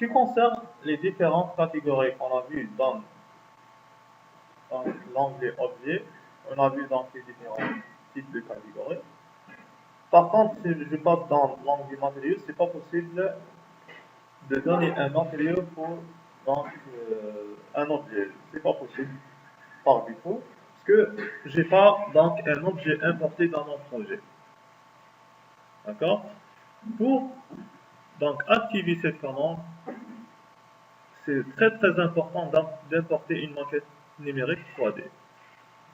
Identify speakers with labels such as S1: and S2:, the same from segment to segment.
S1: qui concerne les différentes catégories qu'on a vues dans l'onglet objet, on a vu donc les différents types de catégories. Par contre, si je passe dans l'onglet matériaux, c'est pas possible de donner un matériau pour donc, un objet. C'est pas possible par défaut, parce que j'ai pas donc un objet importé dans mon projet. D'accord? Pour donc activer cette commande, c'est très important d'importer une maquette numérique 3D.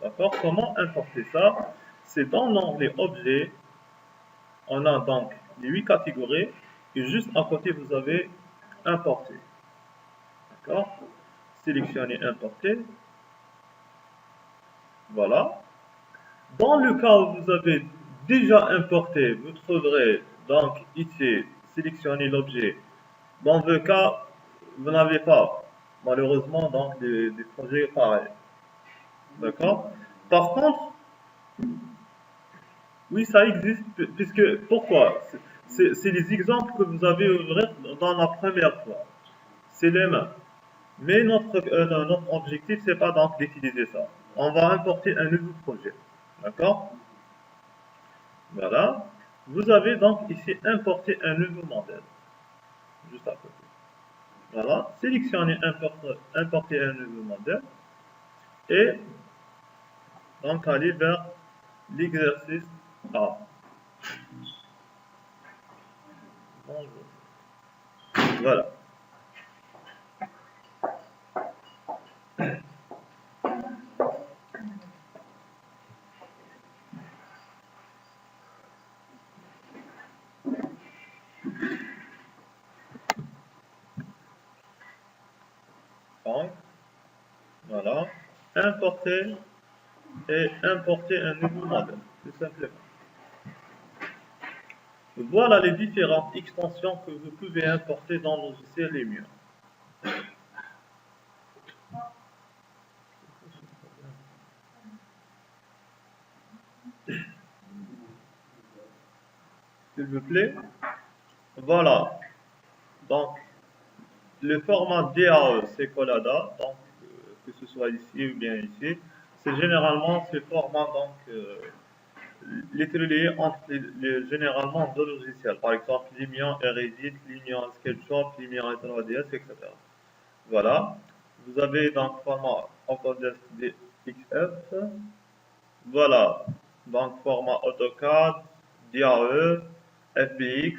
S1: D'accord? Comment importer ça? C'est dans l'onglet objet, on a donc les 8 catégories, et juste à côté vous avez importer. D'accord? Sélectionnez importer. Voilà. Dans le cas où vous avez déjà importé, vous trouverez donc ici, sélectionner l'objet. Dans le cas, vous n'avez pas, malheureusement, donc des projets pareils. D'accord? Par contre, oui, ça existe, puisque, pourquoi? C'est les exemples que vous avez ouverts dans la première fois. C'est les mêmes. Mais notre objectif, c'est pas donc d'utiliser ça. On va importer un nouveau projet. D'accord? Voilà. Vous avez donc ici importé un nouveau modèle. Juste à côté. Voilà. Sélectionnez importer un nouveau modèle. Et donc aller vers l'exercice A. Bonjour. Voilà. Donc, voilà. Importer et importer un nouveau modèle. Tout simplement. Voilà les différentes extensions que vous pouvez importer dans le logiciel Lumion. S'il vous plaît. Voilà. Donc, le format DAE, c'est Collada. Donc, que ce soit ici ou bien ici. C'est généralement ce format, donc, les relié entre généralement deux logiciels. Par exemple, Lumion et Revit, Lumion SketchUp, Lumion 3ds, etc. Voilà. Vous avez donc format Autodesk DXF. Voilà. Donc format AutoCAD, DAE, FBX,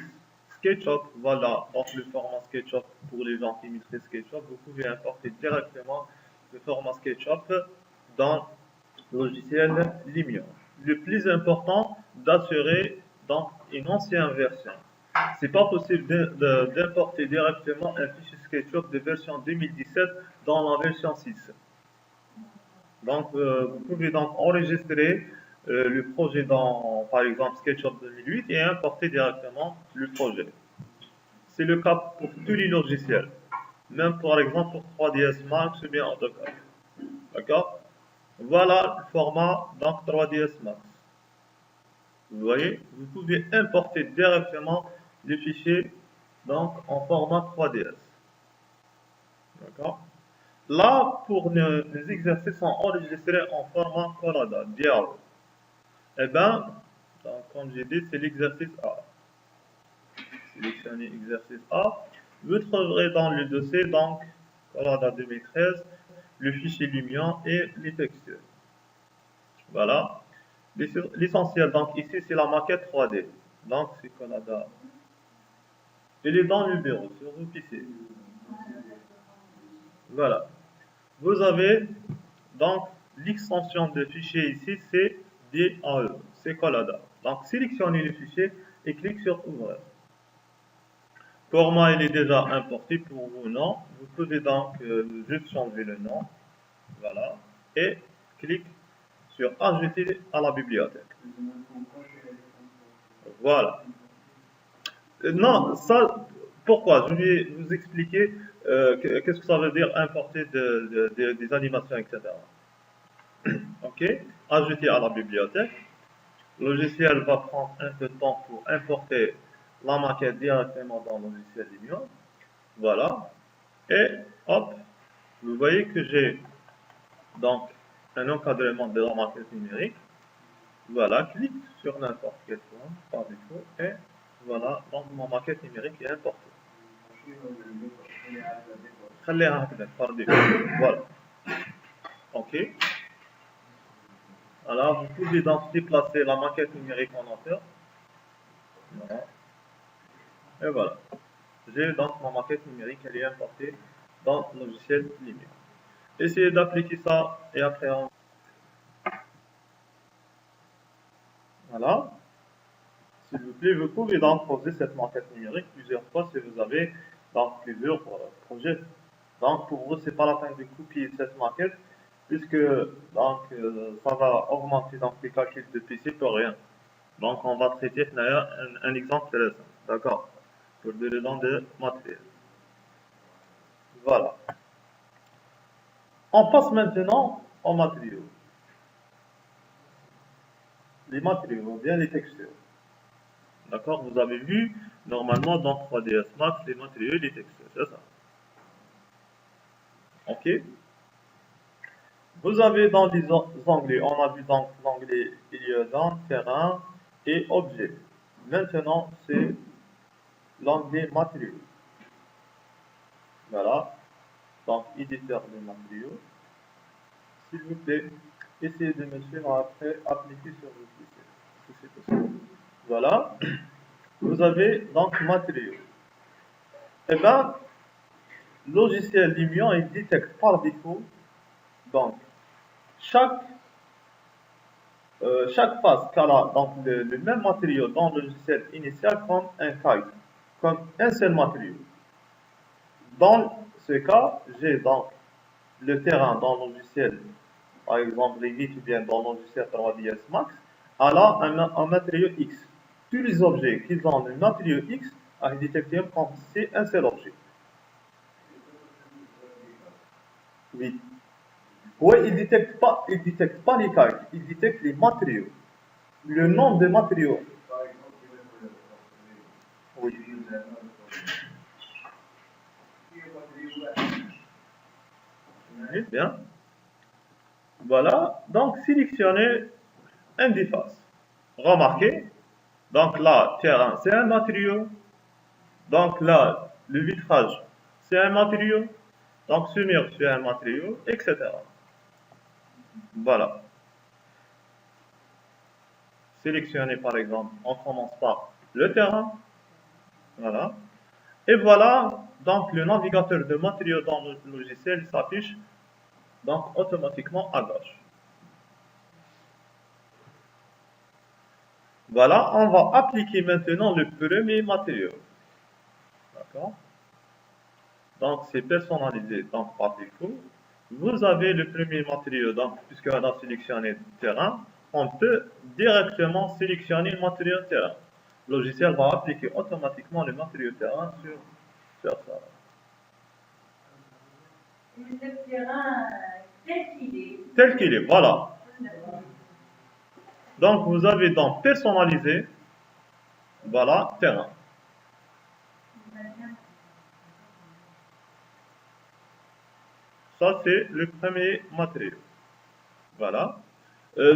S1: SketchUp. Voilà. Donc le format SketchUp pour les gens qui maîtrisent SketchUp, vous pouvez importer directement le format SketchUp dans le logiciel Lumion. Le plus important, d'assurer donc une ancienne version. C'est pas possible d'importer directement un fichier SketchUp de version 2017 dans la version 6. Donc, vous pouvez donc enregistrer le projet dans, par exemple, SketchUp 2008 et importer directement le projet. C'est le cas pour tous les logiciels. Même par exemple pour 3ds Max ou bien AutoCAD. D'accord? Voilà le format donc 3ds Max. Vous voyez, vous pouvez importer directement les fichiers donc en format 3ds. D'accord? Là, pour les exercices sont enregistrés en format Collada, DAO. Eh bien, comme j'ai dit, c'est l'exercice A. Sélectionnez exercice A. Vous trouverez dans le dossier, donc, Collada 2013, le fichier Lumion et les textures. Voilà. L'essentiel, donc, ici, c'est la maquette 3D. Donc, c'est Collada. Il est dans le bureau, sur vos PC. Voilà. Vous avez donc l'extension de fichier ici, c'est DAE, c'est Collada. Donc sélectionnez le fichier et cliquez sur Ouvrir. Pour moi, il est déjà importé pour vous, non. Vous pouvez donc juste changer le nom. Voilà. Et cliquez sur Ajouter à la bibliothèque. Voilà. Non, ça, pourquoi? Je vais vous expliquer qu'est-ce que ça veut dire importer des animations, etc. OK? Ajouter à la bibliothèque. Le logiciel va prendre un peu de temps pour importer la maquette directement dans le logiciel Lumion. Voilà. Et hop, vous voyez que j'ai donc un encadrement de la maquette numérique. Voilà, clique sur n'importe quel point par défaut et voilà, donc ma maquette numérique est importée. خليها هكذا par défaut. Voilà. OK. Alors, vous pouvez donc déplacer la maquette numérique en hauteur. Voilà. Et voilà. J'ai donc ma maquette numérique, elle est importée dans le logiciel Lumière. Essayez d'appliquer ça et après voilà. S'il vous plaît, vous pouvez donc poser cette maquette numérique plusieurs fois si vous avez donc plusieurs projets. Donc pour vous, c'est pas la peine de copier cette maquette puisque donc ça va augmenter donc les calculs de PC pour rien. Donc on va traiter d'ailleurs un exemple intéressant, d'accord, pour des raisons de matériel. Voilà. On passe maintenant aux matériaux. Les matériaux, bien les textures. D'accord, vous avez vu, normalement dans 3ds Max, les matériaux et les textures, c'est ça. Ok. Vous avez dans les onglets, on a vu donc l'onglet liaison, terrain et objet. Maintenant, c'est l'onglet matériaux. Voilà. Donc, éditeur de matériaux. S'il vous plaît, essayez de me suivre après, appliquer sur le PC, si c'est possible. Voilà. Vous avez donc matériaux. Eh bien, logiciel Lumion, il détecte par défaut donc chaque face qu'elle a donc le même matériau dans le logiciel initial comme un kite, comme un seul matériau. Dans ce cas, j'ai donc le terrain dans le logiciel, par exemple Revit ou bien dans le logiciel 3ds Max, elle a un matériau X. Tous les objets qui ont le matériau X, elle détecte comme c'est un seul objet. Oui. Oui, il détecte pas les kites, il détecte les matériaux. Le nom des matériaux. Oui. Oui, bien. Voilà. Donc, sélectionnez un des faces. Remarquez. Donc là, terrain, c'est un matériau. Donc là, le vitrage, c'est un matériau. Donc ce mur, c'est un matériau, etc. Voilà. Sélectionnez par exemple, on commence par le terrain. Voilà. Et voilà, donc le navigateur de matériaux dans le logiciel s'affiche donc automatiquement à gauche. Voilà, on va appliquer maintenant le premier matériau. D'accord? Donc c'est personnalisé donc par défaut. Vous avez le premier matériau, donc puisqu'on a sélectionné terrain, on peut directement sélectionner le matériau terrain. Le logiciel va appliquer automatiquement le matériau terrain sur ça.
S2: Le terrain tel qu'il est.
S1: Tel qu'il est, voilà. Donc vous avez donc personnalisé, voilà, terrain. Ça c'est le premier matériau. Voilà.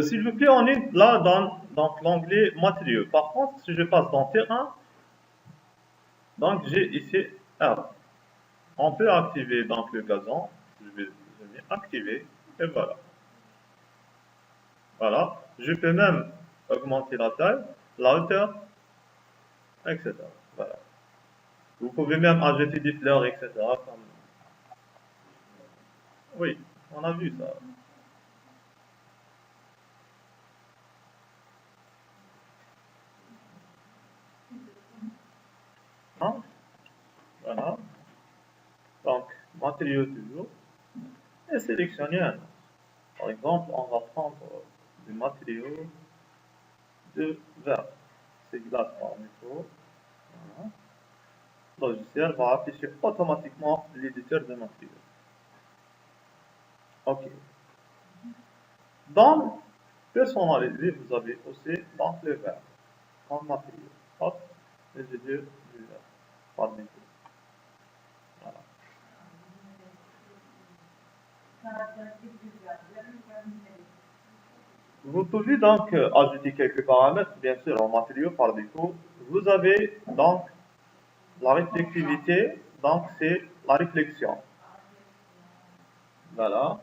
S1: S'il vous plaît, on est là dans l'onglet matériaux. Par contre, si je passe dans terrain, donc j'ai ici arbre. On peut activer donc le gazon. Je vais activer et voilà. Voilà. Je peux même augmenter la taille, la hauteur, etc. Voilà. Vous pouvez même ajouter des fleurs, etc. Oui, on a vu ça. Hein? Voilà. Donc, matériaux toujours. Et sélectionner un. Par exemple, on va prendre du matériau de verre. C'est glace par défaut. Voilà. Le logiciel va afficher automatiquement l'éditeur de matériaux. OK. Dans personnaliser, vous avez aussi donc le verre en matériau. Hop, les yeux du verre par défaut. Vous pouvez donc ajouter quelques paramètres, bien sûr, en matériaux par défaut. Vous avez donc la réflectivité, donc c'est la réflexion. Voilà.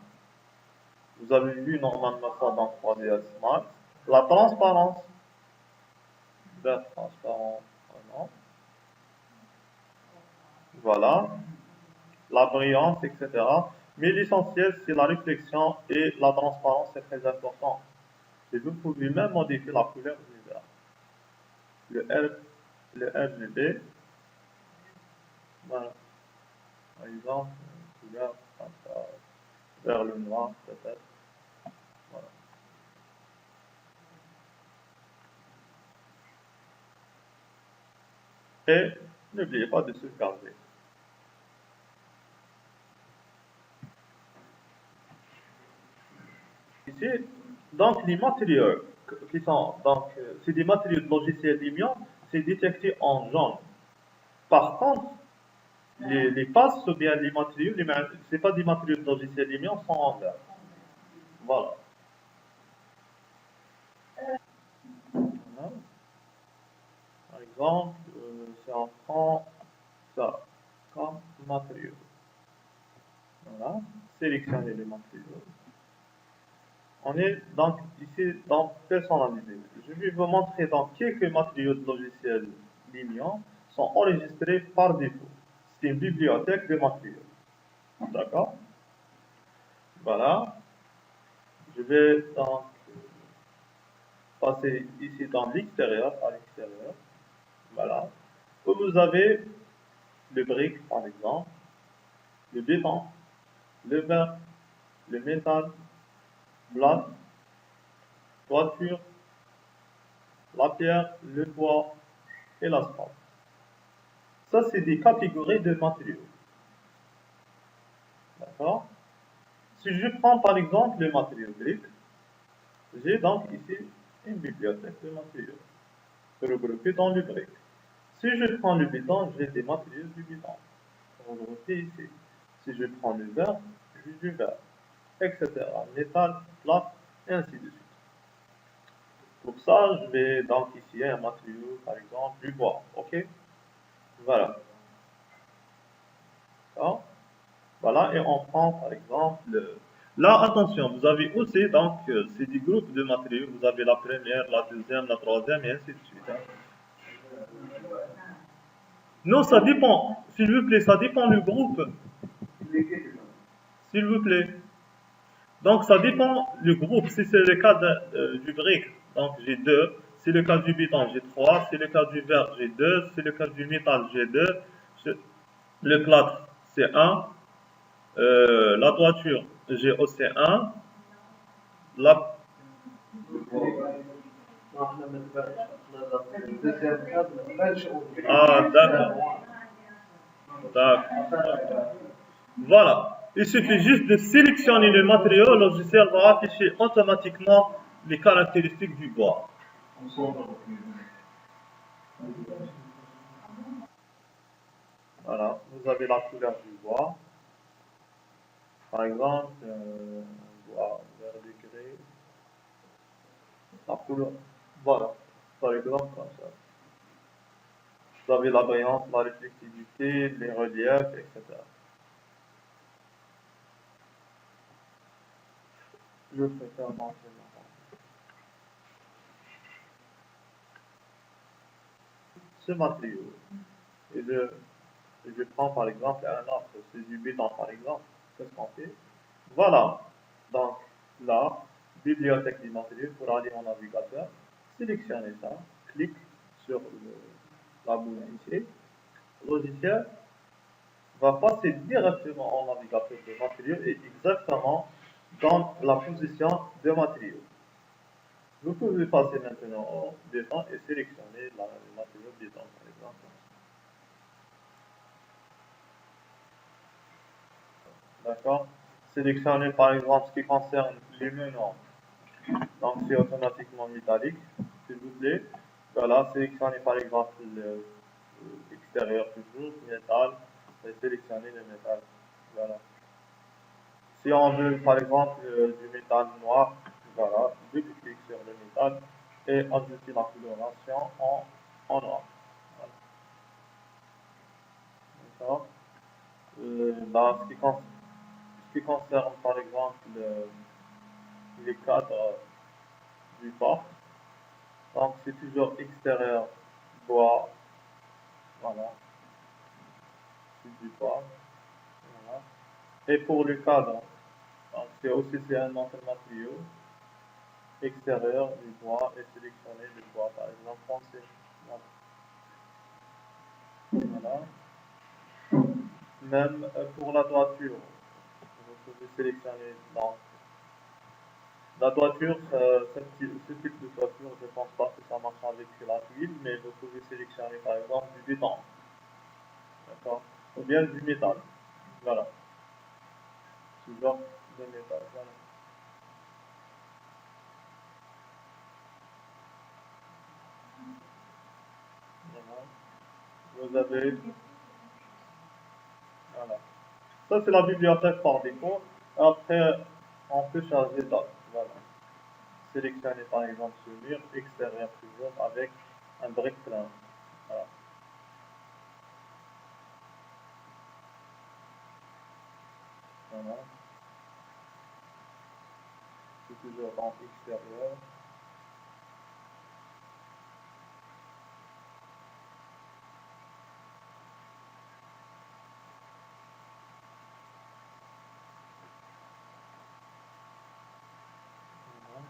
S1: Vous avez vu normalement ça dans 3ds Max. La transparence. Vert transparent, vraiment. Voilà. La brillance, etc. Mais l'essentiel, c'est la réflexion et la transparence, c'est très important. Et vous pouvez même modifier la couleur du verre. Le RGB, voilà. Par exemple, une couleur comme ça, vers le noir, peut-être. Voilà. Et n'oubliez pas de sauvegarder. Ici, donc les matériaux qui sont, donc, c'est des matériaux de logiciel Lumion, c'est détecté en jaune. Par contre, les passes ou bien les matériaux, c'est pas des matériaux de logiciel Lumion, sont en vert. Voilà. Voilà. Par exemple, si on prend ça comme matériau. Voilà. Sélectionnez les matériaux. On est donc ici dans personnaliser. Je vais vous montrer donc quelques matériaux de logiciel Lumion sont enregistrés par défaut. C'est une bibliothèque de matériaux. D'accord? Voilà. Je vais donc passer ici dans l'extérieur, à l'extérieur. Voilà. Où vous avez le brique, par exemple, le béton, le verre, le métal, glace, toiture, la pierre, le bois et l'asphalte. Ça, c'est des catégories de matériaux. D'accord? Si je prends par exemple le matériau brique, j'ai donc ici une bibliothèque de matériaux regroupés dans le brique. Si je prends le béton, j'ai des matériaux du béton regroupés ici. Si je prends le verre, j'ai du verre, etc. Métal, plate, et ainsi de suite. Pour ça, je vais donc ici un matériau, par exemple, du bois. OK? Voilà. D'accord? Voilà, et on prend par exemple là, attention, vous avez aussi donc c'est des groupes de matériaux. Vous avez la première, la deuxième, la troisième, et ainsi de suite. Hein. Non, ça dépend. S'il vous plaît, ça dépend du groupe. S'il vous plaît. Donc, ça dépend du groupe. Si c'est le cas du brique, donc j'ai deux. Si c'est le cas du béton, j'ai trois. Si c'est le cas du verre, j'ai deux. Si c'est le cas du métal, j'ai deux. Le plâtre, c'est un. La toiture, j'ai aussi un. La... Ah, d'accord. D'accord. Voilà. Il suffit juste de sélectionner le matériau, le logiciel va afficher automatiquement les caractéristiques du bois. Voilà, vous avez la couleur du bois. Par exemple, bois vert gris. La couleur, voilà, par exemple comme ça. Vous avez la brillance, la réflectivité, les reliefs, etc. Je préfère montrer ce matériau. Et je prends par exemple un autre, c'est du béton par exemple. Qu'est-ce qu'on fait? Voilà. Donc là, bibliothèque des matériaux pour aller en navigateur. Sélectionnez ça, clique sur la boule ici. Le logiciel va passer directement en navigateur de matériaux et exactement dans la position de matériaux. Vous pouvez passer maintenant au béton et sélectionner le matériau béton par exemple. D'accord? Sélectionnez par exemple ce qui concerne les menants. Donc c'est automatiquement métallique, s'il vous plaît. Voilà, sélectionnez par exemple l'extérieur toujours, métal, et sélectionnez le métal. Voilà. Si on veut par exemple du métal noir, voilà, double-clic sur le métal et ajouter la coloration en noir. Voilà. D'accord. Dans ce qui concerne par exemple les cadres du parc, donc c'est toujours extérieur bois, voilà, c'est du bois, voilà. Et pour le cadre, donc c'est aussi c'est un autre matériau extérieur du bois et sélectionner le bois par exemple foncé. Voilà. Voilà. Même pour la toiture, vous pouvez sélectionner donc la toiture, ce type de toiture, je ne pense pas que ça marche avec la tuile, mais vous pouvez sélectionner par exemple du béton, d'accord, ou bien du métal. Voilà, ce genre de métal. Voilà. Voilà. Vous avez, voilà. Ça c'est la bibliothèque par défaut. Après, on peut charger d'autres. Voilà. Sélectionner par exemple ce mur extérieur toujours avec un brick plein. Voilà. Voilà. C'est toujours en extérieur. Voilà.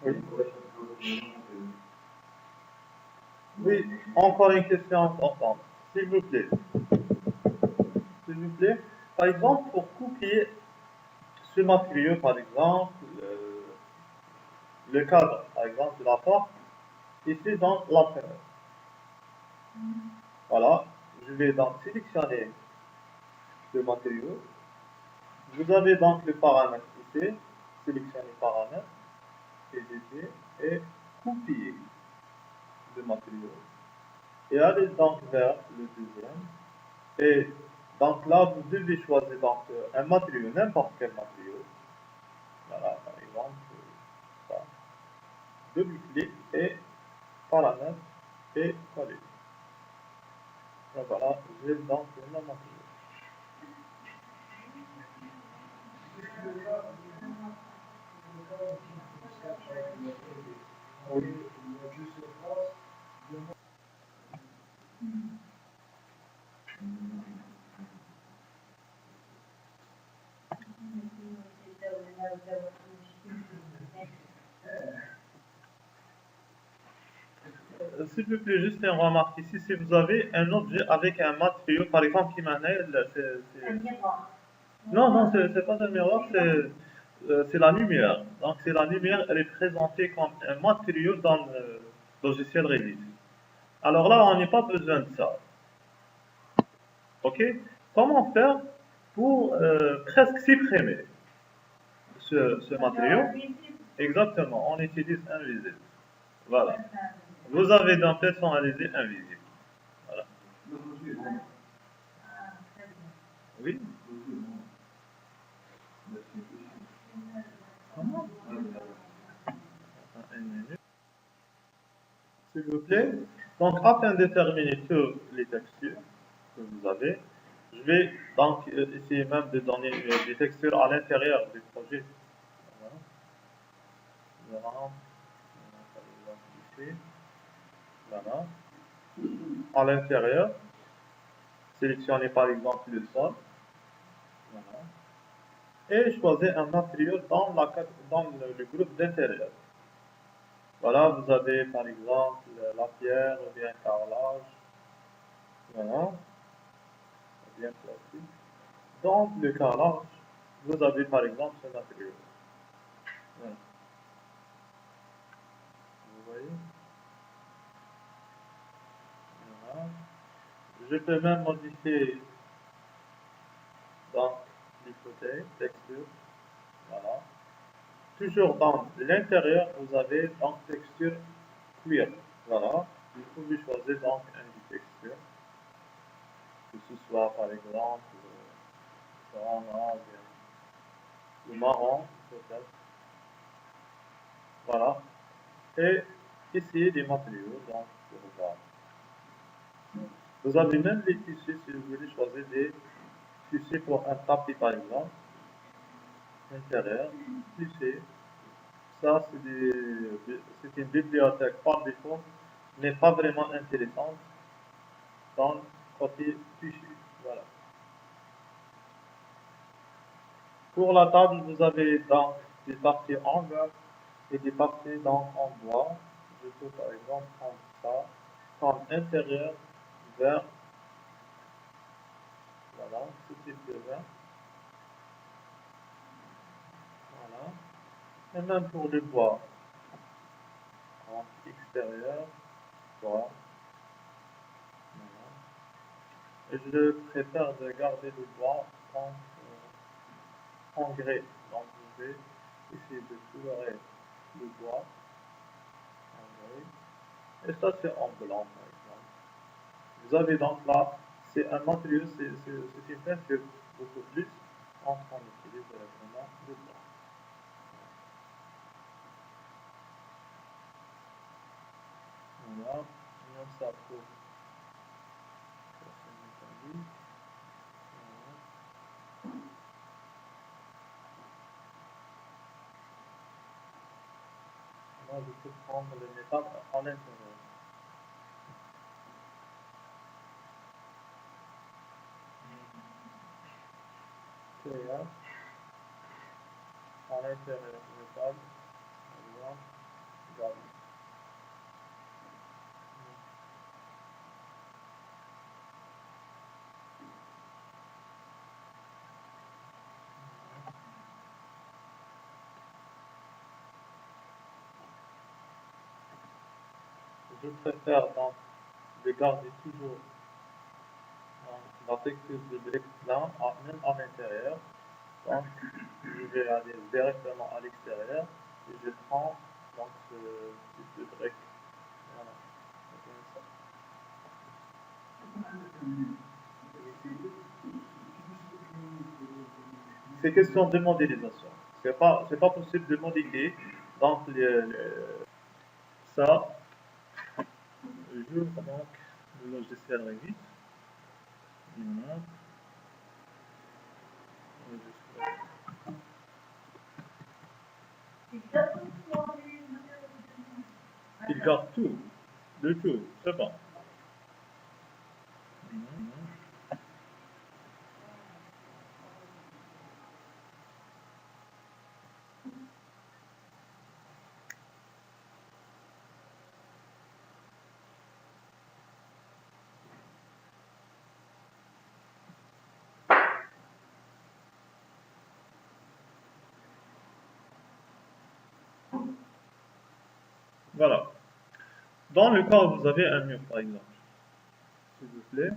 S1: Oui. Oui, encore une question importante. S'il vous plaît. S'il vous plaît. Par exemple, pour copier ce matériau, par exemple, le cadre, par exemple, de la porte, ici dans la fenêtre. Voilà. Je vais donc sélectionner le matériau. Vous avez donc le paramètre ici. Sélectionner paramètre, éditer et copier le matériau. Et aller donc vers le deuxième. Et donc là, vous devez choisir donc un matériau, n'importe quel matériau. Voilà, par exemple, ça. Double-clic et paramètre et coller. Et voilà, j'ai donc le matériau. Oui. s'il vous plaît, juste une remarque ici. Si vous avez un objet avec un matériau, par exemple, qui m'annelle,
S2: Un miroir.
S1: non, non, c'est pas un miroir, c'est la lumière. Donc, c'est la lumière, elle est présentée comme un matériau dans le logiciel Revit. Alors là, on n'a pas besoin de ça. OK? Comment faire pour presque supprimer ce matériau? Exactement, on utilise invisible. Voilà. Vous avez donc personnalisé invisible. Voilà. Oui? Comment? Une minute, s'il vous plaît. Donc, afin de déterminer toutes les textures que vous avez, je vais donc essayer même de donner des textures à l'intérieur du projet. Voilà. Voilà. Par exemple ici. Voilà. À l'intérieur, sélectionnez par exemple le sol. Voilà. Et choisir un matériau dans le groupe d'intérieur. Voilà, vous avez par exemple la pierre ou bien carrelage. Voilà, bien classique. Dans le carrelage, vous avez par exemple ce matériau. Voilà. Vous voyez? Voilà. Je peux même modifier donc l'hypothèse, texture. Voilà. Toujours dans l'intérieur, vous avez donc texture cuir. Voilà. Vous pouvez choisir donc une texture, que ce soit par exemple le marron, peut-être. Voilà. Et ici, les matériaux, donc, pour voir. Vous avez même les tissus, si vous voulez choisir des tissus pour un tapis, par exemple, intérieur, tissu. Ça, c'est une bibliothèque par défaut, mais pas vraiment intéressante dans le côté tissu. Voilà. Pour la table, vous avez donc des parties en verre et des parties donc en bois. Je peux par exemple prendre ça comme intérieur vert. Voilà, ce type de vert. Voilà. Et même pour le bois, en extérieur, bois. Voilà. Et je préfère de garder le bois en grès. Donc je vais essayer de colorer le bois en grès. Et ça c'est en blanc par exemple. Vous avez donc là, c'est un matériau, c'est une peinture beaucoup plus. Donc on utilise directement le blanc. Voilà. Même ça pour la métallique. Là, je peux prendre le métal à l'intérieur. Théâtre, à l'intérieur, métal, par exemple, gamme. Je préfère donc de garder toujours la texture de brique blanc, même à l'intérieur. Donc, je vais aller directement à l'extérieur et je prends donc ce type de brique. Voilà. C'est question de modélisation. C'est pas possible de modéliser. Donc, ça, j'ouvre donc le logiciel Revit. Voilà. Il garde tout, de tout, c'est bon. Voilà. Dans le cas où vous avez un mur, par exemple, s'il vous plaît,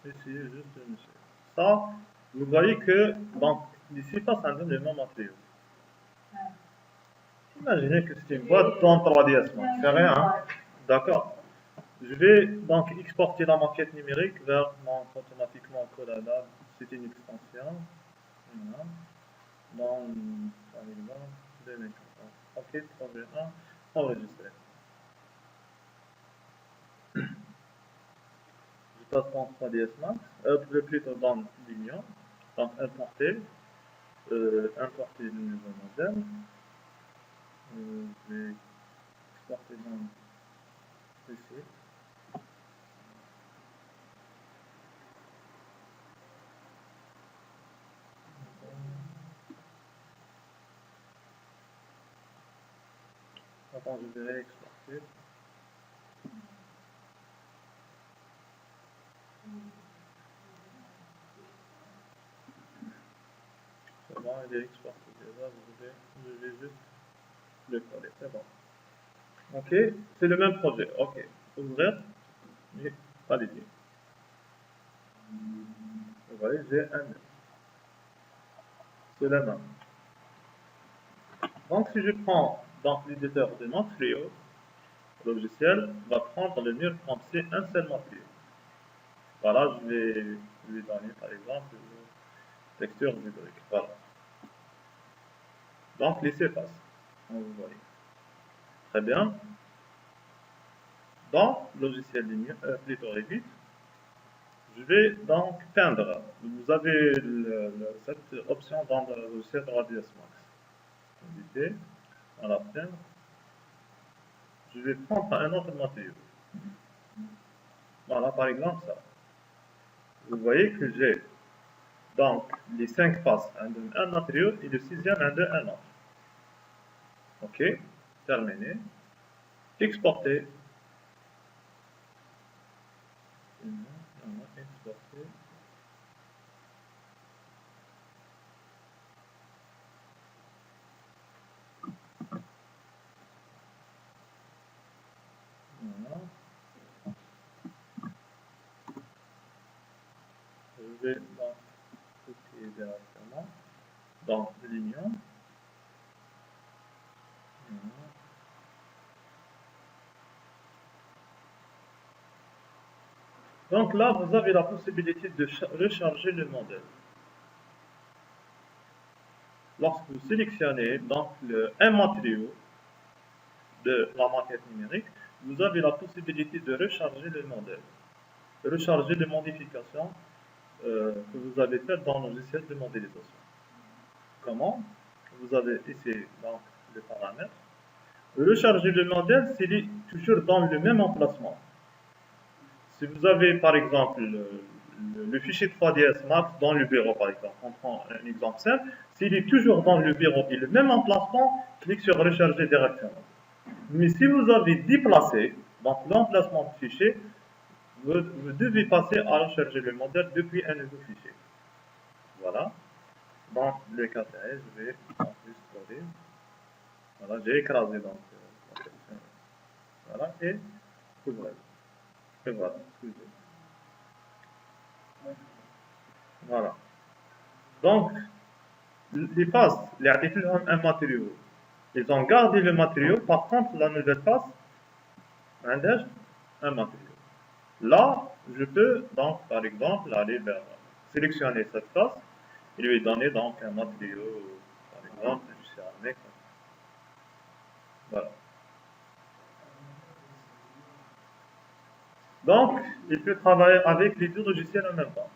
S1: essayez juste de me suivre. Ça, vous voyez que, donc, ici, ça donne les mêmes matériaux. Imaginez que c'est une boîte dans 3ds Max, c'est rien, hein? D'accord. Je vais donc exporter la maquette numérique vers mon automatiquement Collada. C'est une extension. Voilà. Dans, par exemple, 2014. OK, projet 1, enregistré. Je passe dans 3ds Max, plutôt dans l'Union. Donc importer, importer le nouveau modèle. Je vais exporter dans ici. Attends, je vais exporter. C'est bon, il est exporté déjà. Je vais juste le coller. C'est bon. OK, c'est le même projet. OK. Ouvrir et valider. Vous voyez, j'ai un mur. C'est la même. Donc, si je prends dans l'éditeur de matériaux, le logiciel va prendre le mur comme c'est un seul matériau. Voilà, je vais lui donner par exemple une texture du brique. Voilà. Donc, laissez passer. Vous voyez. Très bien. Dans le logiciel linéaire, plutôt Revit, je vais donc peindre. Vous avez cette option dans le logiciel 3ds Max. Inviter, à la peindre. Je vais prendre un autre matériau. Voilà, par exemple ça. Vous voyez que j'ai donc les 5 faces, un matériau et le sixième, un autre. OK, terminé. Exporter. Exporter. Voilà. Je vais donc copier directement dans l'union. Voilà. Donc là, vous avez la possibilité de recharger le modèle. Lorsque vous sélectionnez donc un matériau de la maquette numérique, vous avez la possibilité de recharger le modèle, recharger les modifications que vous avez faites dans le logiciel de modélisation. Comment? Vous avez ici donc les paramètres. Recharger le modèle, c'est toujours dans le même emplacement. Si vous avez par exemple le fichier 3ds Max dans le bureau, par exemple, on prend un exemple simple, s'il est toujours dans le bureau et le même emplacement, clique sur recharger directement. Mais si vous avez déplacé, donc l'emplacement du fichier, vous devez passer à recharger le modèle depuis un nouveau fichier. Voilà. Dans le cas je vais juste coller. Voilà, j'ai écrasé donc voilà, et couvrir. Et voilà, excusez. Voilà. Donc, les faces, les articles ont un matériau. Ils ont gardé le matériau, par contre, la nouvelle face, un matériau. Là, je peux donc, par exemple, aller vers sélectionner cette face et lui donner donc un matériau, par exemple, du céramique. Voilà. Donc, il peut travailler avec les deux logiciels en même temps.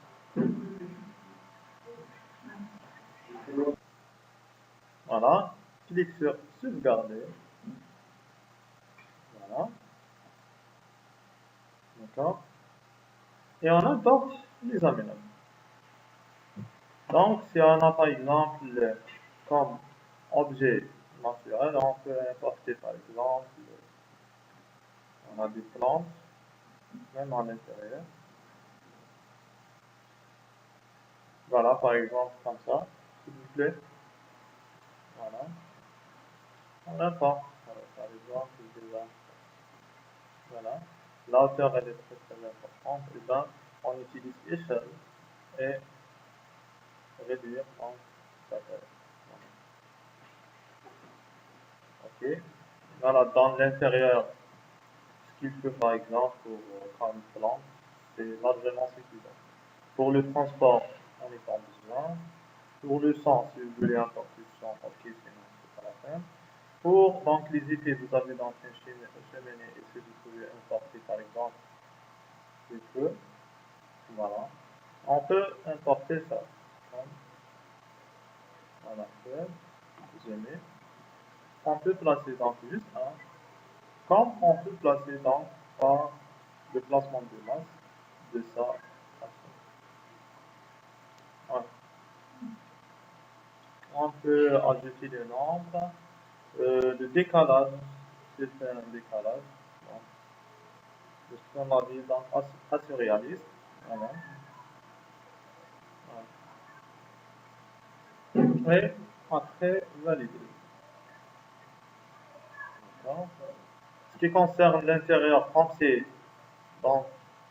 S1: Voilà. Clique sur sauvegarder. Voilà. D'accord. Et on importe les aménagements. Donc, si on a par exemple comme objet naturel, on peut importer par exemple, on a des plantes, même à l'intérieur. Voilà, par exemple, comme ça, s'il vous plaît. Voilà. On importe. exemple, déjà, voilà, la hauteur elle est très très importante, et ben on utilise échelle et réduire en taille. Ok. Voilà, dans l'intérieur, ce qu'il faut par exemple pour comme plan, c'est largement suffisant. Pour le transport, on n'est pas besoin. Pour le sang, si vous voulez encore plus de sang, ok, sinon c'est pas la peine. Pour donc les effets, vous avez donc une cheminée et si vous pouvez importer par exemple le feu, voilà. On peut importer ça. Donc, voilà, feu, vous aimez. On peut placer donc juste un, comme on peut placer donc par le placement de masse de ça à ça. Ouais. On peut ajouter des nombres, le décalage, c'est un décalage. Donc, ce qu'on a dit donc assez réaliste. Voilà. Ouais. Et après, valider. D'accord. Ce qui concerne l'intérieur français, donc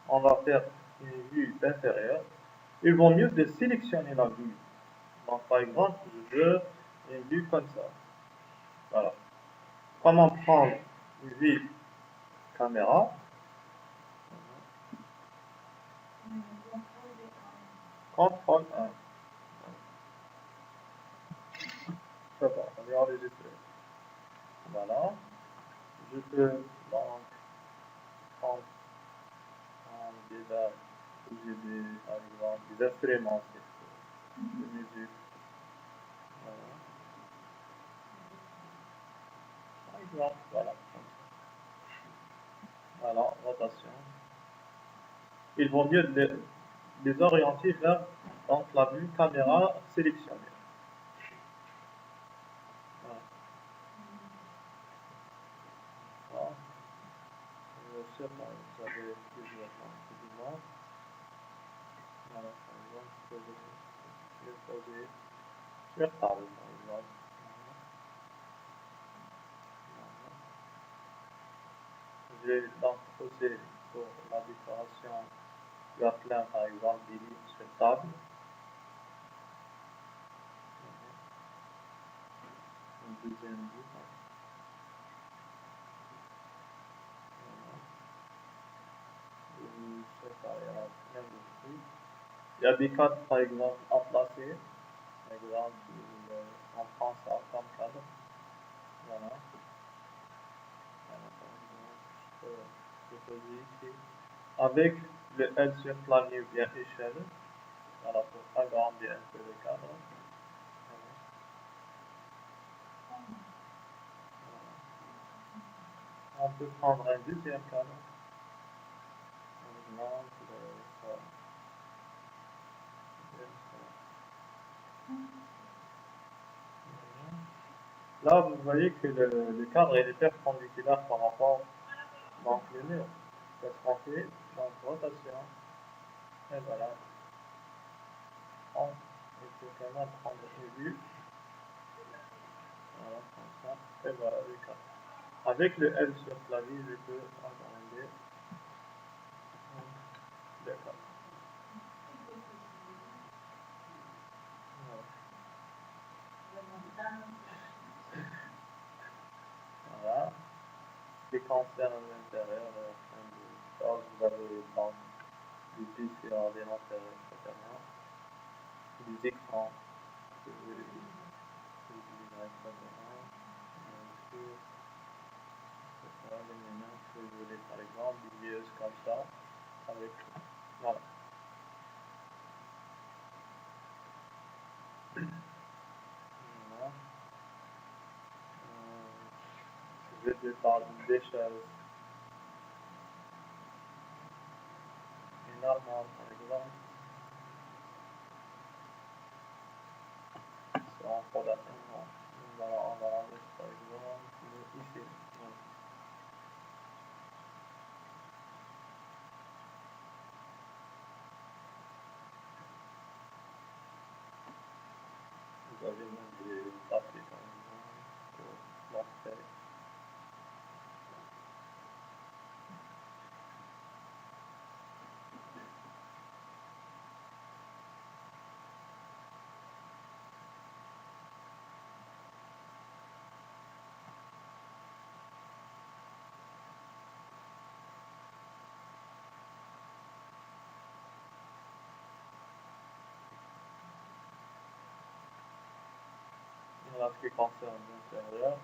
S1: on va faire une vue d'intérieur. Il vaut mieux de sélectionner la vue. Donc par exemple, je veux une vue comme ça. Voilà. Comment prendre une vue caméra? Contrôle 1. C'est bon, on est enregistré. Voilà. Je peux donc prendre déjà j'ai des, par exemple, des instruments de musique. Voilà. Par exemple, voilà. Voilà, rotation. Il vaut mieux les orienter vers donc, la vue caméra sélectionnée. Voilà. Voilà. Je sais pas, vous avez plusieurs éléments. Voilà, par exemple, je vais poser sur table, par exemple. Je vais donc poser pour la décoration la plein, par exemple, des livres sur table. Une deuxième vue. Je sais pas, il y a plein de trucs. Il y a des cadres, par exemple, à placer. Par exemple, on prend ça comme cadre. Voilà. Voilà, par exemple, je peux poser ici. Avec le L sur clavier ou bien échelle. Voilà, pour agrandir un peu le cadre. Voilà. On peut prendre un deuxième cadre. Par exemple, ça. Là, vous voyez que le cadre est perpendiculaire par rapport donc, le mur. Qu'est-ce qu'on fait? Donc, rotation. Et voilà. Il faut quand même prendre une vue. Voilà, comme ça. Et voilà le cadre. Avec le L sur clavier, je peux agrandir le cadre. Voilà. Ce qui concerne l'intérieur, vous avez donc des PC ordinateurs, etc. Des écrans que vous utilisez, etc. Les lumières que vous voulez, par exemple, des lieuses comme ça, avec. Voilà. Voilà. Je vais parler des choses énormes, par exemple, en fondation. Voilà, on va la mettre, par exemple, ici. Voilà. Vous avez même des papiers, par exemple, pour montrer. Voilà ce qui concerne l'intérieur.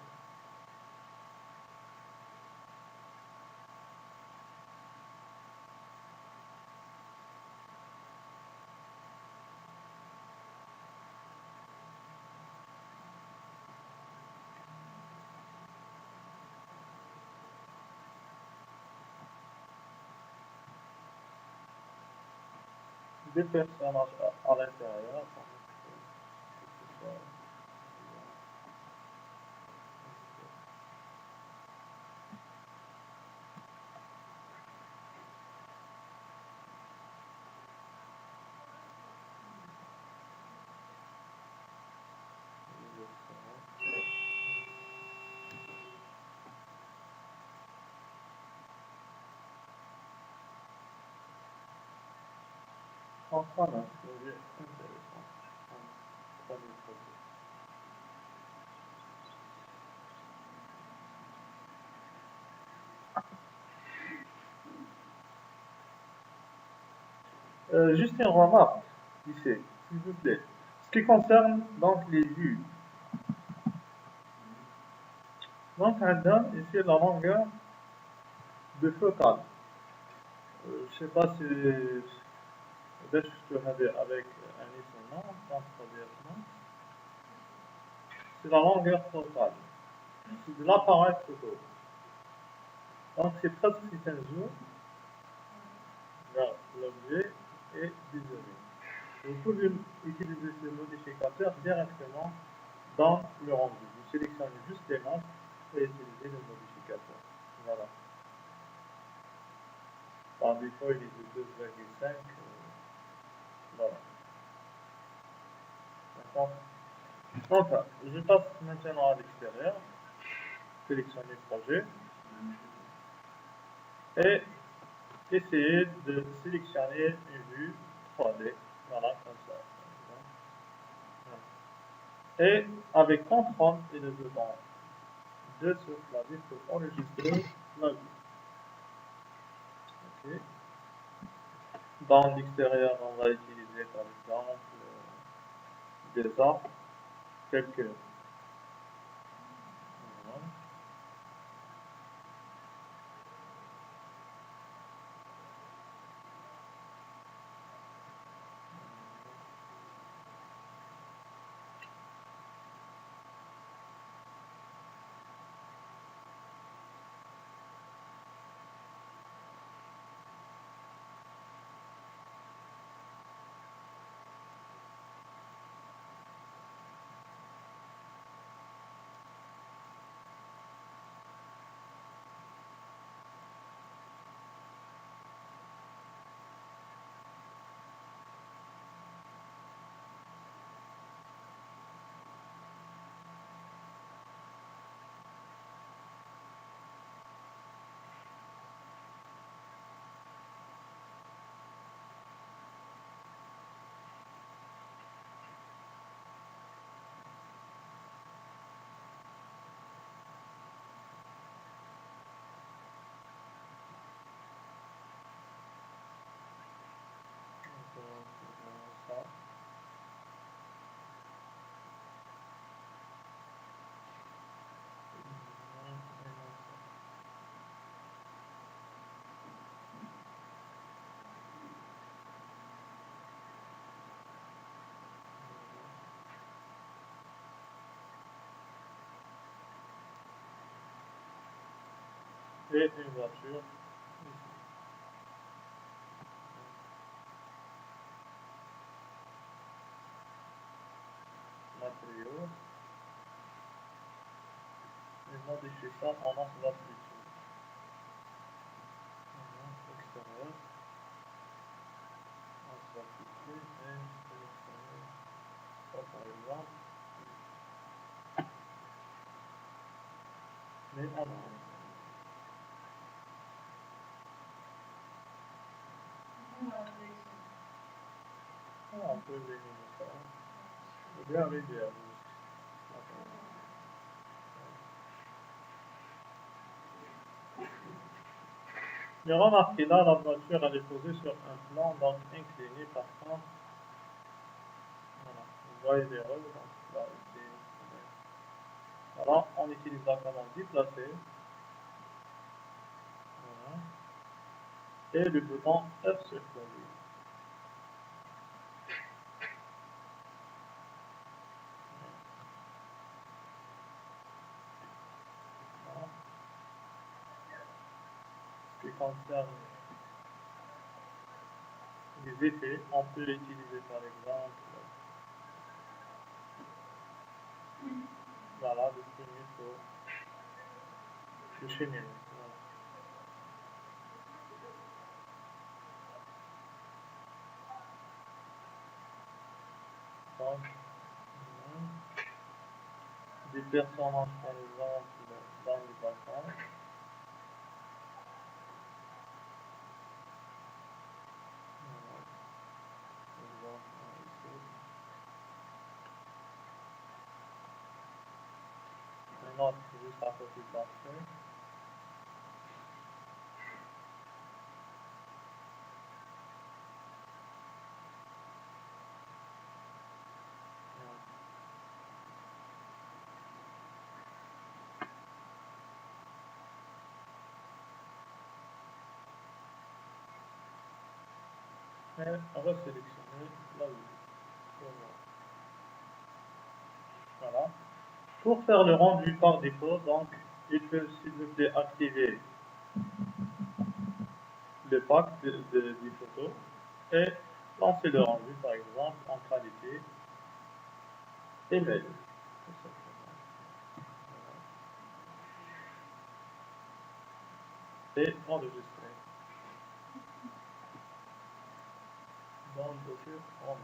S1: Des personnages à l'intérieur. Enfin, un projet intéressant. Un premier projet. Juste une remarque ici, s'il vous plaît. Ce qui concerne donc les vues. Donc, on donne ici la longueur de focale. Je ne sais pas si باش شفتوا هذه avec un isolant, c'est la longueur totale. C'est de l'appareil photo. Donc c'est presque c'est un zoom vers l'objet et d'isoler. Vous pouvez utiliser ce modificateur directement dans le rendu. Vous sélectionnez juste les masques et utilisez le modificateur. Voilà. Par défaut, il est de 2,5. Voilà. D'accord. Enfin, je passe maintenant à l'extérieur. Sélectionner projet. Et essayer de sélectionner une vue 3D. Voilà, comme ça. Et avec CTRL et le bouton 2 sur clavier pour enregistrer la vue. Okay. Dans l'extérieur, on va utiliser par exemple des arbres tels que voilà. Ça. Et une voiture. Matériaux. Et modifier ça en enveloppe YouTube. Extérieur. Enveloppe YouTube et sélectionner ça par exemple. Mais en anglais. On peut éliminer ça. Ou bien arriver à vous. Mais remarquez là, la voiture elle est posée sur un plan donc incliné par contre. Voilà. Vous voyez les rôles, donc là ici. Voilà, on utilise la commande déplacer. Voilà. Et le bouton F sur clavier. Voilà. Ce qui concerne les effets, on peut l'utiliser par exemple. Voilà, le premier pour le cheminer. Voilà. Donc, des personnages par exemple dans les vacances. Un autre juste à côté de l'entrée. Et resélectionner la vue. Voilà. Pour faire le rendu par défaut, donc, il peut s'il vous plaît activer le pack des photos et lancer le rendu par exemple en qualité éveil. Et enregistrer dans le dossier rendu.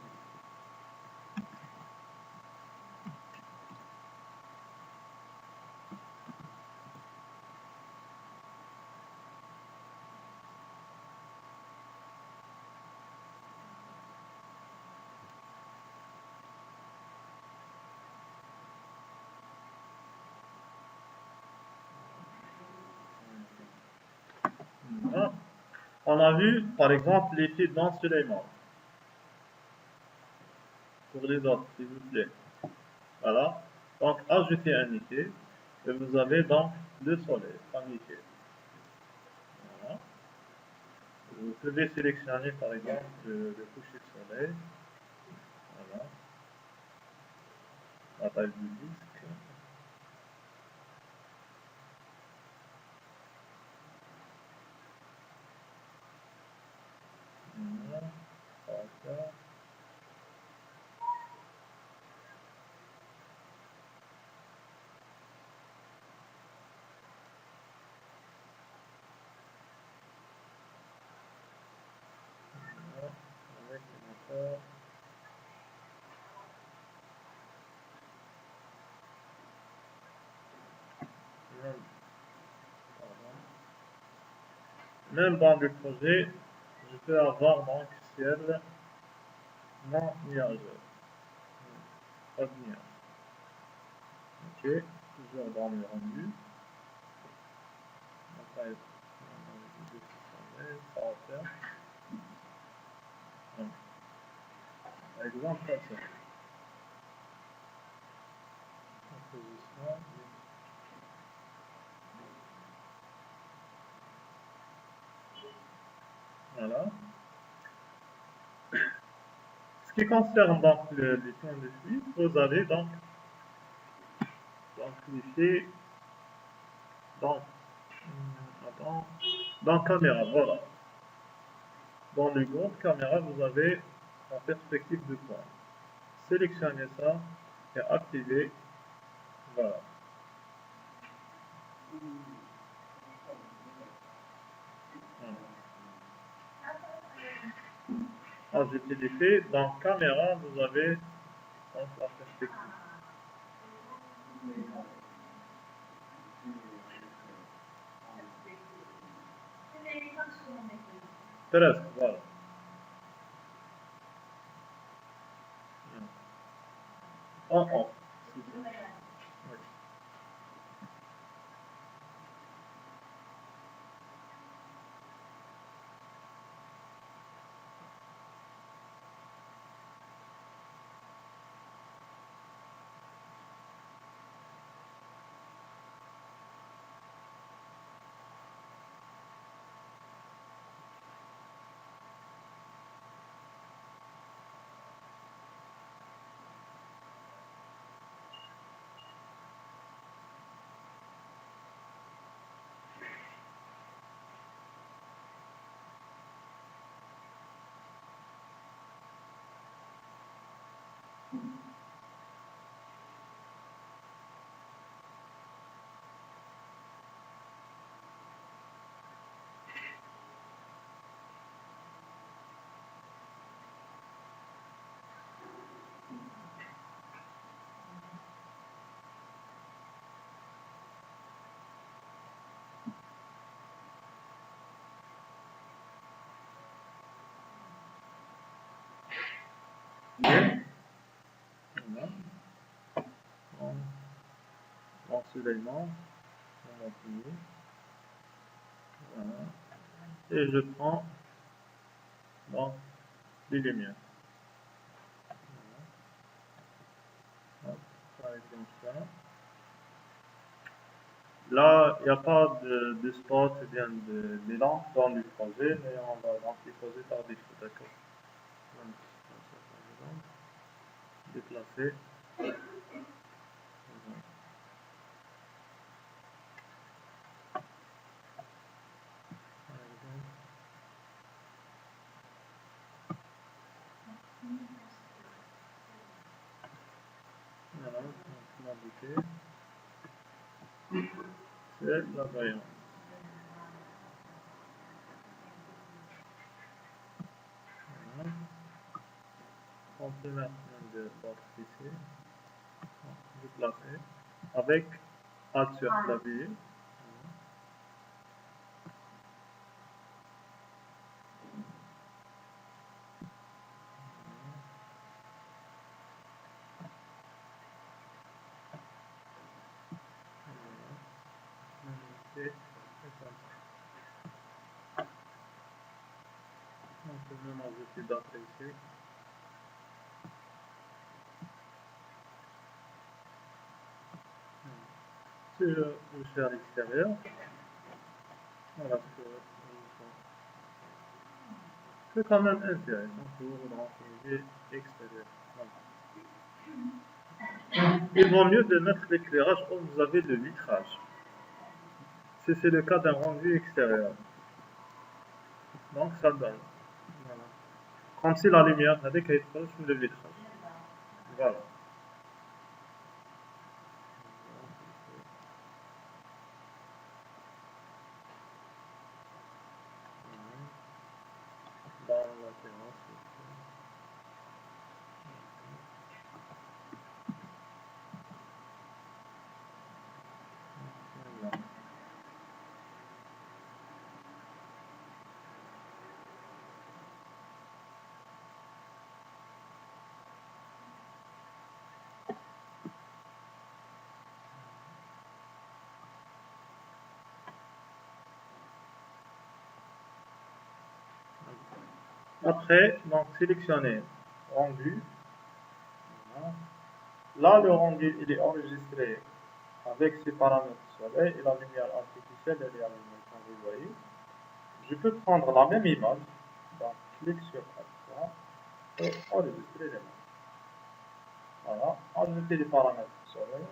S1: Voilà. On a vu par exemple l'effet d'ensoleillement. Pour les autres, s'il vous plaît. Voilà. Donc, ajoutez un effet et vous avez donc le soleil en effet. Voilà. Vous pouvez sélectionner par exemple le coucher de soleil. Voilà. La taille du disque. Voilà. Voilà. Avec le moteur. Même, même dans le projet, je peux avoir donc ciel non nuageux. Pas de nuage. Ok, toujours dans le rendu. On va être ça va faire. Par exemple, comme ça. En position. Voilà. Ce qui concerne donc les points de fuite, vous allez donc cliquer dans, attends, dans caméra, voilà. Dans le groupe caméra, vous avez en perspective de point. Sélectionnez ça et activez, voilà. Ajoutez l'effet, dans caméra, vous avez donc la perspective. Presque, voilà. En haut. Oui. Voilà. L'ensoleillement, on continue. Voilà. Et je prends donc les lumières. Voilà. Hop, ça va être comme ça. Là, il n'y a pas de spot ou bien d'élan dans le projet, mais on va donc les poser par défaut, d'accord. Donc, ça, par exemple, déplacer. Voilà. Par exemple, voilà, donc la bouteille, c'est la variante. Voilà. On peut mettre même de l'autre ici, déplacer, avec Alt sur clavier. Et comme ça. On peut même ajouter d'autres ici. Si je fais à l'extérieur, voilà ce que c'est quand même intéressant pour l'entrée extérieure. Voilà. Il vaut mieux de mettre l'éclairage où vous avez le vitrage. Si c'est le cas d'un rendu extérieur. Donc ça donne. Voilà. Comme si la lumière avec est proche le vitrage. Voilà. Dans la terrasse. Voilà. Après, donc sélectionnez rendu. Voilà. Là, le rendu il est enregistré avec ses paramètres soleil et la lumière artificielle elle est allumée, comme vous voyez. Je peux prendre la même image, donc clique sur Extra et enregistrer les mêmes. Voilà, ajouter les paramètres soleil.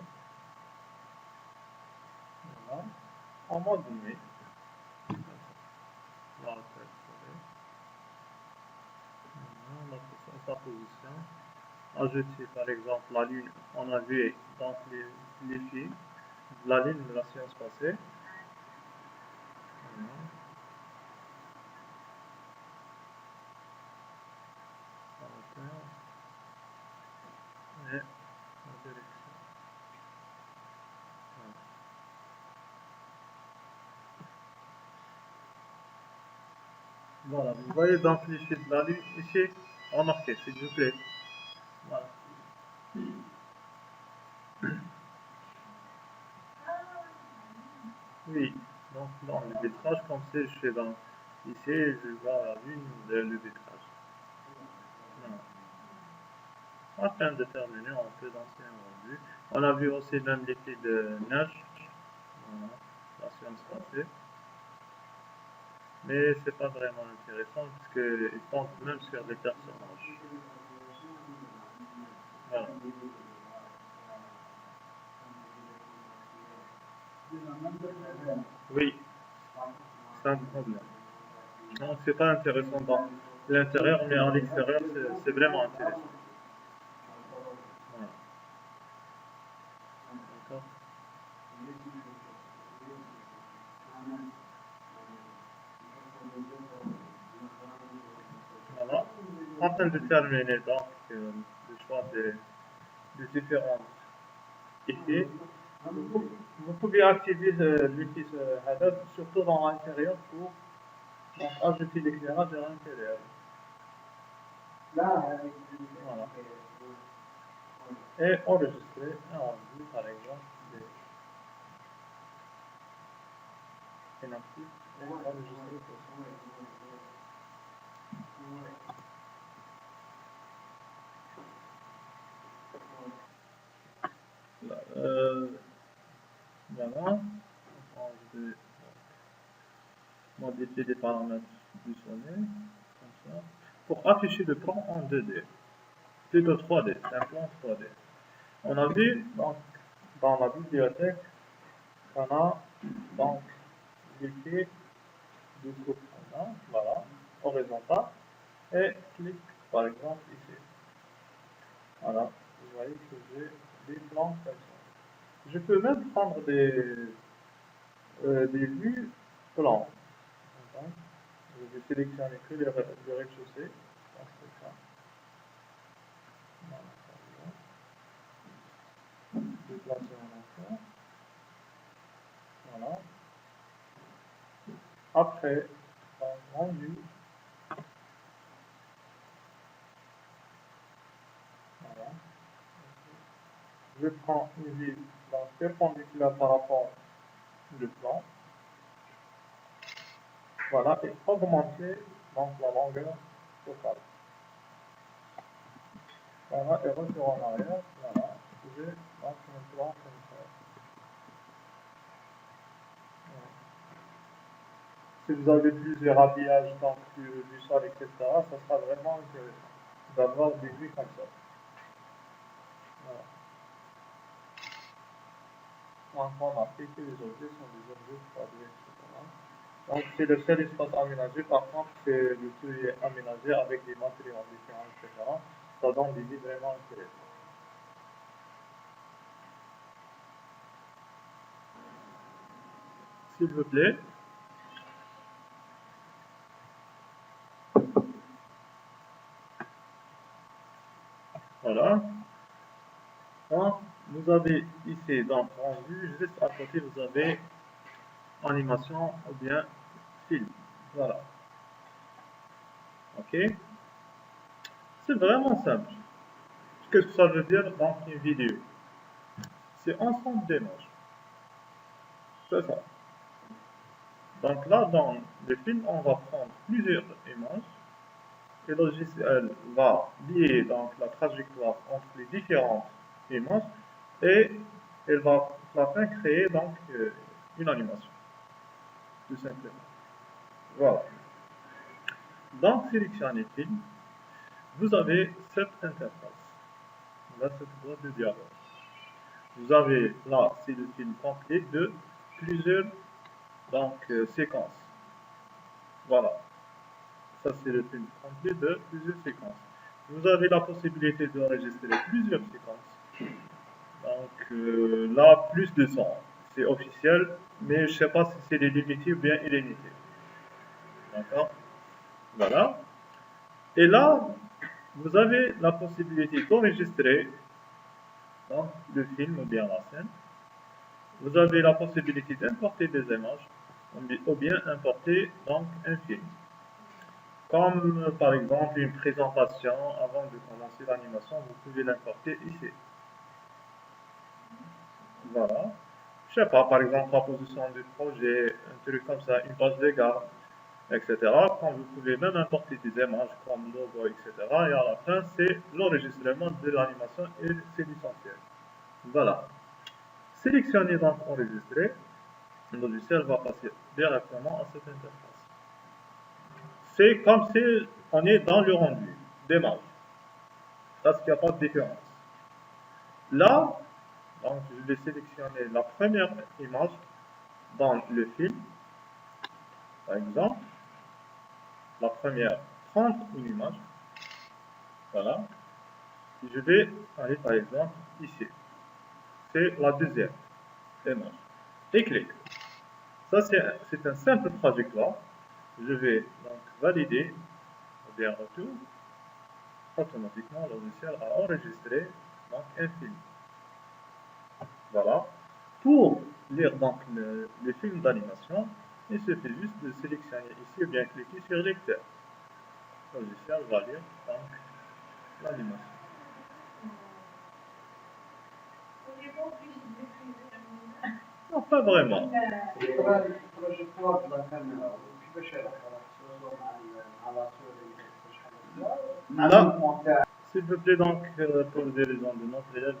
S1: Voilà, en mode nuit. Là, c'est soleil. Voilà, sa position. Ajouter par exemple la lune, on a vu donc les fils de la ligne de la séance passée. Voilà. Et la direction. Voilà, vous voyez donc les fils de la lune ici, remarquez s'il vous plaît. Voilà. Oui, donc dans le vitrage, comme si je suis dans ici, je vois la lune, le vitrage. Voilà. Afin de terminer, on peut lancer un rendu. On a vu aussi même l'effet de neige. Voilà, la séance passée. Mais c'est pas vraiment intéressant parce qu'il compte même sur des personnages. Voilà. Oui, c'est un problème. Donc c'est pas intéressant dans l'intérieur, mais en extérieur, c'est vraiment intéressant. Voilà. D'accord. Voilà. Afin de terminer donc le choix des différents effets, vous pouvez activer l'outil Hadad, surtout dans l'intérieur pour donc, ajouter l'éclairage à l'intérieur.
S2: Là,
S1: Voilà. Et enregistrer un rendu, par exemple, inactif et enregistrer tout ça. Là, voilà. Je vais modifier les paramètres du sonnet, comme ça, pour afficher le plan en 2D, plutôt 3D, c'est un plan 3D. On a vu donc, dans la bibliothèque qu'on a donc cliqué dessous, voilà, horizontal, et clique par exemple ici. Voilà, vous voyez que j'ai des plans comme ça. Je peux même prendre des vues plans. Donc, je vais sélectionner que le rez-de-chaussée, dans ce cas. Voilà, déplacer en enfant. Voilà. Après, dans rendu, voilà. Je prends une vue perpendiculaire par rapport au plan. Voilà, et augmenter donc la longueur totale. Voilà, et retour en arrière. Voilà, j'ai donc un plan comme ça. Voilà. Si vous avez plusieurs habillages donc, du sol, etc., ça sera vraiment intéressant d'avoir des vues comme ça. Voilà. Donc, on a fait que les objets sont des objets 3D, etc. Donc, c'est le seul espace aménagé. Par contre, c'est le tout est aménagé avec des matériaux différents, etc. Ça donne des vues vraiment intéressantes. S'il vous plaît. Voilà. Donc, vous avez ici, donc, rendu, juste à côté, vous avez animation ou bien film. Voilà. OK. C'est vraiment simple. Qu'est-ce que ça veut dire dans une vidéo? C'est ensemble d'images. C'est ça. Donc là, dans le film, on va prendre plusieurs images et le logiciel va lier donc la trajectoire entre les différentes images et elle va à la fin créer donc une animation, tout simplement. Voilà. Donc, sélectionnez film, vous avez cette interface. Là, cette boîte de dialogue. Vous avez là, c'est le film complet de plusieurs donc, séquences. Voilà. Ça, c'est le film complet de plusieurs séquences. Vous avez la possibilité d'enregistrer plusieurs séquences. Donc là, plus de 100. C'est officiel, mais je ne sais pas si c'est limité ou bien illimité. D'accord? Voilà. Et là, vous avez la possibilité d'enregistrer donc, le film ou bien la scène. Vous avez la possibilité d'importer des images ou bien importer donc un film. Comme par exemple une présentation avant de commencer l'animation, vous pouvez l'importer ici. Voilà. Je sais pas, par exemple, proposition de projet, un truc comme ça, une page de garde, etc. Quand vous pouvez même importer des images comme logo, etc. Et à la fin, c'est l'enregistrement de l'animation et c'est l'essentiel. Voilà. Sélectionnez donc enregistrer. Le logiciel va passer directement à cette interface. C'est comme si on est dans le rendu d'image. Parce qu'il n'y a pas de différence. Là, donc, je vais sélectionner la première image dans le film, par exemple. La première, prendre une image. Voilà. Et je vais aller, par exemple, ici. C'est la deuxième image. Et clique. Ça, c'est un simple trajectoire. Je vais donc valider, ou bien retour. Automatiquement, le logiciel a enregistré donc, un film. Voilà. Pour lire donc le film d'animation, il suffit juste de sélectionner ici ou bien cliquer sur lecteur. Le logiciel va lire donc, l'animation. Non, pas vraiment. Là, s'il vous plaît, donc, pour des raisons de notre élève,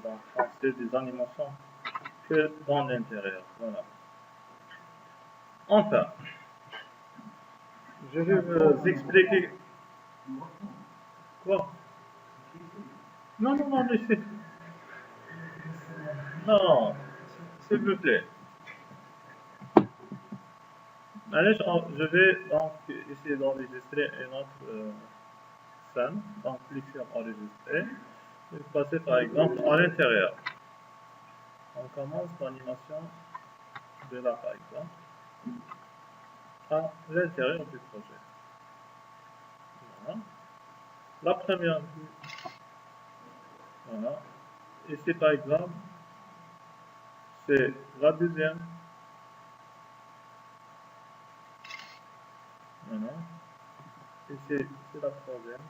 S1: donc, c'est des animations que dans l'intérieur. Voilà. Enfin, je vais vous expliquer. Quoi? Non, non, non, laissez. Non, s'il vous plaît. Allez, je vais donc essayer d'enregistrer une autre scène. Donc, cliquez sur enregistrer. Et passer par exemple à l'intérieur. On commence l'animation de là, par exemple, à l'intérieur du projet. Voilà. La première vue. Voilà. Ici, par exemple, c'est la deuxième. Voilà. Ici, c'est la troisième.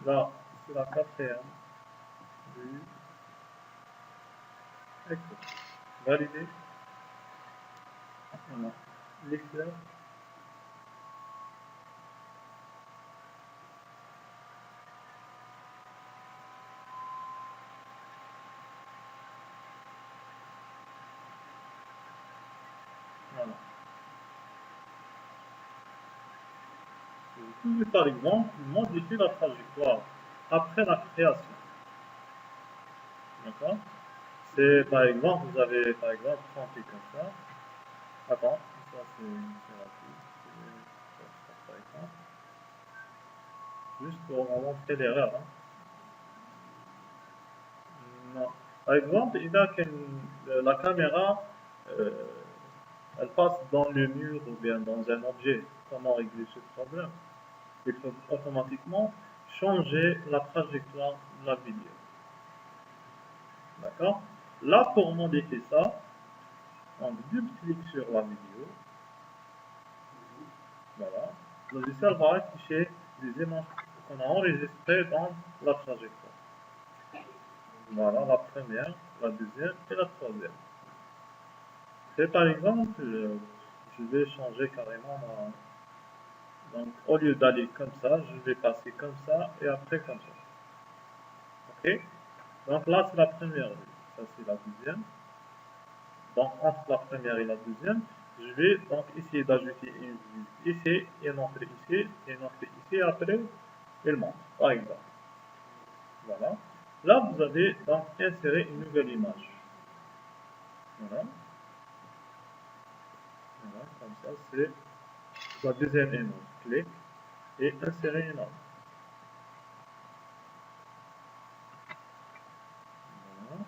S1: Là, c'est la quatrième vue. Excellent. Validé. Voilà. L'éclair. Voilà. Vous pouvez par exemple modifier la trajectoire après la création. D'accord? C'est par exemple, vous avez par exemple 30 comme ça. Attends, ça c'est rapide. Par exemple. Juste pour montrer l'erreur. Hein. Non. Par exemple, il y a la caméra, euh, elle passe dans le mur ou bien dans un objet. Comment régler ce problème? Il faut automatiquement changer la trajectoire de la vidéo. D'accord? Là, pour modifier ça, on double-clique sur la vidéo. Voilà. Le logiciel va afficher les images qu'on a enregistrées dans la trajectoire. Voilà, la première, la deuxième et la troisième. Et par exemple, je vais changer carrément donc, au lieu d'aller comme ça, je vais passer comme ça et après comme ça. Ok? Donc là, c'est la première vue. Ça, c'est la deuxième. Donc, entre la première et la deuxième, je vais donc essayer d'ajouter une vue ici, une autre ici, et une autre ici, et après, elle monte, par exemple. Voilà. Là, vous avez donc inséré une nouvelle image. Voilà. Voilà, comme ça, c'est la deuxième image. Clique et insérer une autre. Voilà.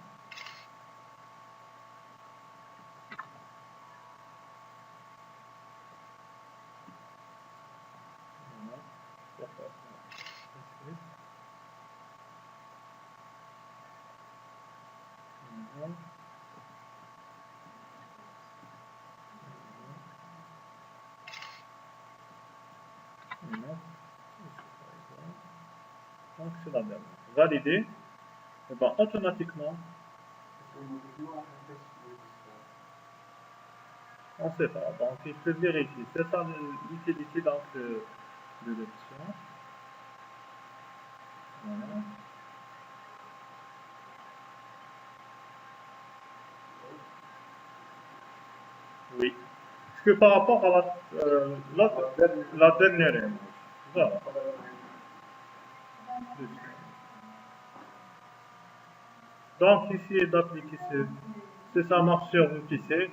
S1: Voilà. Ensuite, voilà. Voilà. Donc, c'est la dernière. Valider. Et ben, automatiquement, on ne sait pas. Donc, il faut vérifier. C'est ça l'utilité de l'option. Voilà. Oui. Parce que par rapport à la dernière image. Voilà. Donc, ici, d'appliquer c'est ça marche sur le PC.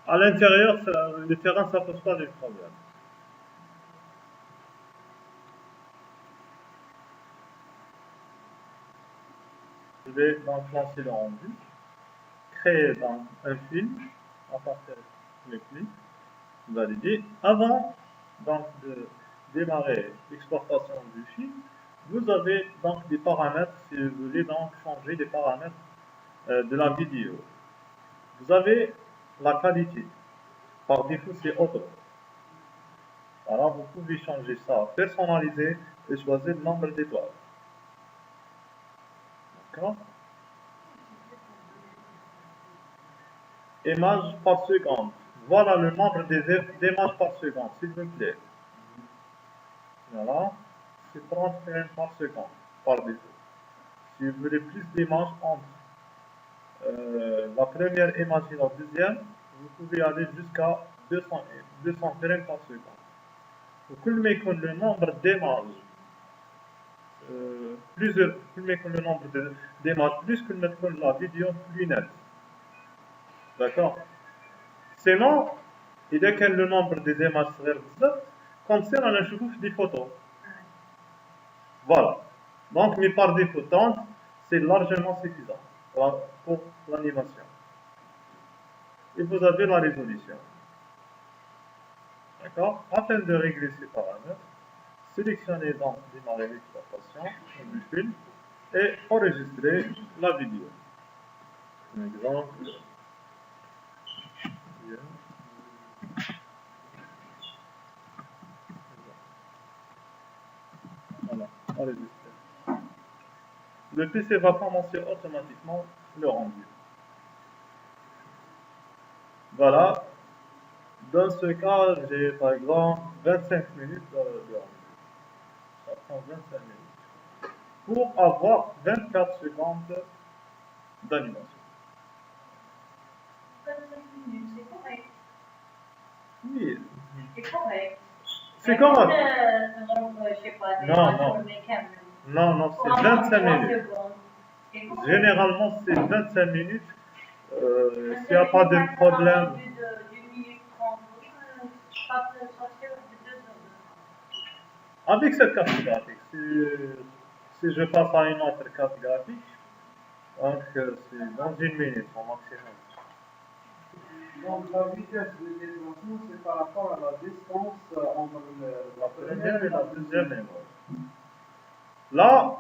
S1: À l'intérieur, le terrain, ça ne pose pas de problème. Je vais donc lancer le rendu, créer donc un film à partir du clic, valider. Avant donc, de démarrer l'exportation du film, vous avez donc des paramètres, si vous voulez donc changer les paramètres de la vidéo. Vous avez la qualité. Par défaut, c'est auto. Alors, vous pouvez changer ça, personnaliser et choisir le nombre d'étoiles. D'accord? Images par seconde. Voilà le nombre d'images par seconde, s'il vous plaît. Voilà. C'est 30 frames par seconde, par défaut. Si vous voulez plus d'images entre la première image et la deuxième, vous pouvez aller jusqu'à 200 frames par seconde. وكل ما يكون le nombre d'images كل ما يكون le nombre d'images plus كل ما تكون la vidéo plus nette. D'accord? Sinon, إذا كان le nombre des images صغير بزاف كنصير أنا نشوفو في des photos. Voilà. Donc, mais par défaut, 30, c'est largement suffisant pour l'animation. Et vous avez la résolution. D'accord? Afin de régler ces paramètres, sélectionnez donc démarrer l'exploitation du film et enregistrez la vidéo. Un exemple. Voilà, enregistré. Le PC va commencer automatiquement le rendu. Voilà. Dans ce cas, j'ai par exemple 25 minutes de rendu. Ça prend 25 minutes. Pour avoir 24 secondes d'animation.
S2: 25 minutes, c'est correct.
S1: Oui.
S2: C'est correct.
S1: C'est correct.
S2: Je sais pas,
S1: Non, non, c'est 25 minutes. Généralement, c'est 25 minutes. S'il n'y a pas de problème. Avec cette carte graphique, si je passe à une autre carte graphique, donc c'est dans une minute au maximum.
S3: Donc la vitesse de déplacement, c'est par rapport à la distance entre
S1: la première et la deuxième image. Là,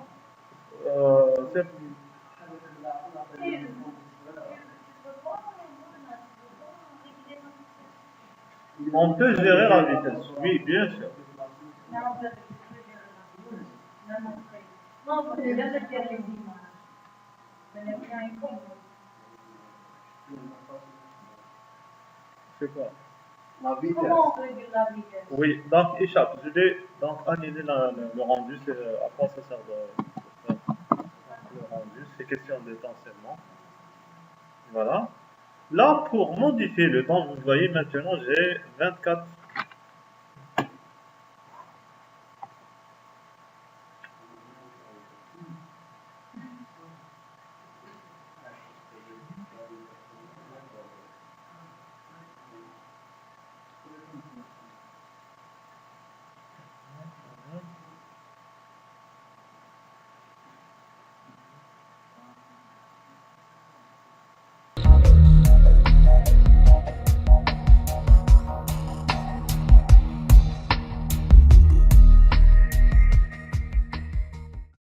S1: c'est... On peut gérer la vitesse, oui, bien sûr. C'est quoi?
S3: La vitesse.
S2: Comment on régule la vitesse?
S1: Oui, donc échappe. Je vais donc annuler le rendu. C'est à quoi ça sert de faire le rendu? C'est question de temps seulement. Voilà. Là, pour modifier le temps, vous voyez maintenant, j'ai 24